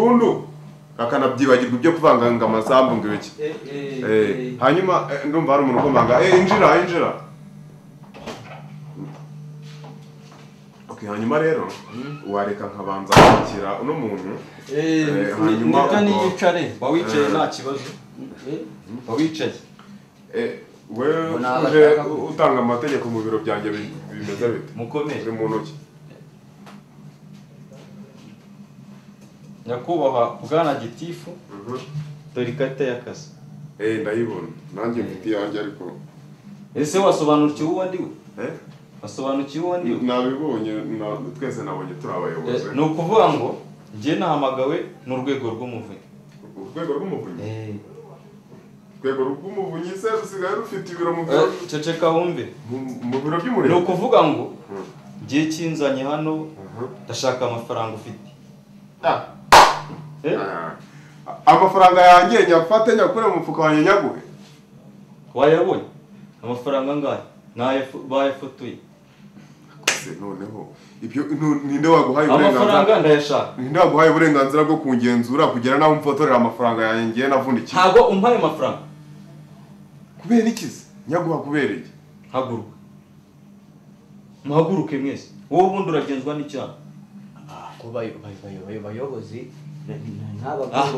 burundu akanabyibagirwa ibyo kuvanganga amasambu ngo iki hanyuma ndumva hari umuntu ukomanga injira okay hanyuma rero wareka nkabanza kwakira uno muntu hanyuma niyicare bawicaye nta kibazo bawicaye wewe uje utanga amategeko mu biro byanjye bimeze bite mukomere mu ntoki nyakubahwa bwana gitifu dore ikarita y'akazi ndayibona nanjye mfite yanjye ariko ese wasobanukiwe uwo ndi we wasobanukiwe uwo ndi we nabibonye twese nabonye turi abayobozi ni ukuvuga ngo njye nahamagawe n'urwego rw'umuvunyi urwego rw'umuvunyi urwego rw'umuvunyi se rusigaye rufite ibiro mu biro ceceka wumve mu biro by'umurenge ni ukuvuga ngo njye kinzanye hano ndashaka amafaranga ufite amafaranga yanjye nyafate nyakure mu mufuka wanjye nyaguhe wayabonye amafaranga angahe bayafotoye noneho ibyo ninde waguhaye uburenganzira amafaranga ndayashaka ninde waguhaye uburenganzira bwo kungenzura kugera naho umfotorera amafaranga yanjye navunikiye ntago umpaye amafaranga kubera ikizi nyaguha kubera iki haguruka muhaguruke mwese wowe ubundi uragenzwa n'icyaha bayobozi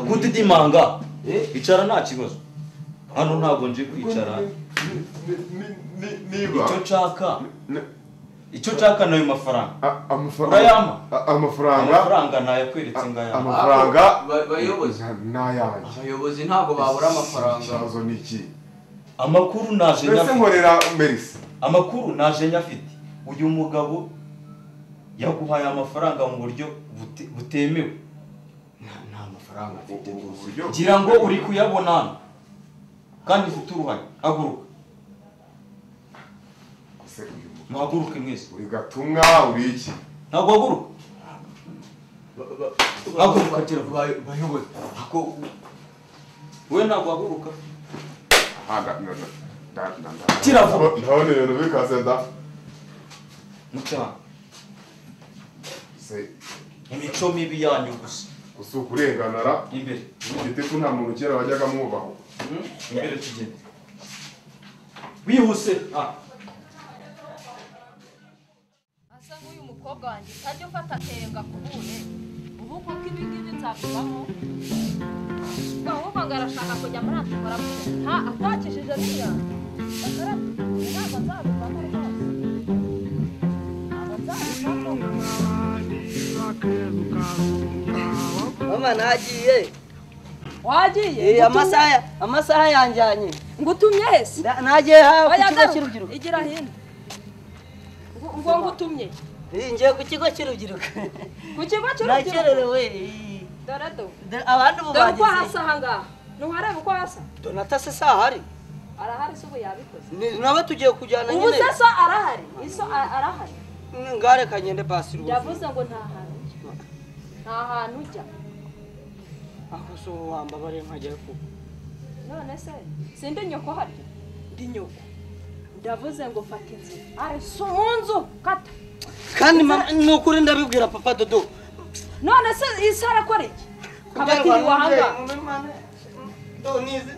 kutidimanga icara nta kibazo hano ntabwo nje kwicara niba icyo nshaka nayo mafaranga urayama amafaranga nayakweretse ngaya amafaranga bayobozi n'ayanjye abayobozi ntabwo babura amafaranga ikibazo ni iki amakuru naje nyafite nkorera Melissa amakuru naje nyafite uyu mugabo yaguhaye amafaranga mu buryo butemewe nta mafaranga afite uburyo ngira ngo uri kuyabona kandi ufite uruhare haguruka muhaguruke mwese uri gatumwa uri iki ntabwo haguruka haguruka kira bayobozi ako we ntabwo haguruka kira vuba ndabona ibintu bikaze da mucana imico mibi yanyu gusa ukurenganara imbere igitifu nta muntu kera wajyaga mwubaho imbere tugende wihuse asa nk'uyu mukobwa wanjye utajya ufata akenga kubure ubu kuko ibi ngibi nzabivamo ahubwo ngo arashaka kujya muri antikora atakishije niya ntabwo nzabivamo rwose mama nagiye wagiye amasaha yanjyanye ngo utumye hese nagiye ku kigo cy'urubyiruko igira hino ngo utumye ngiye ku kigo cy'urubyiruko ku kigo cy'urubyiruko nakererewe dore abandi ubu dore uko hasa ahangaha ntuharebe uko hasa donata se sahari arahari se ubu yabikoze nawe tugiye kujyana nyine ubu se so arahari iso arahari ngare kagende basi ruzi yavuze ngo nta hantu ujya aho so wambabare nkajya ku none se sindi nyoko harya ndi nyoko ndavuze ngo fata inzira ari so munzu kata kandi nukuri ndabibwira papa Dodo none se isara kore iki kabati wahanga do nize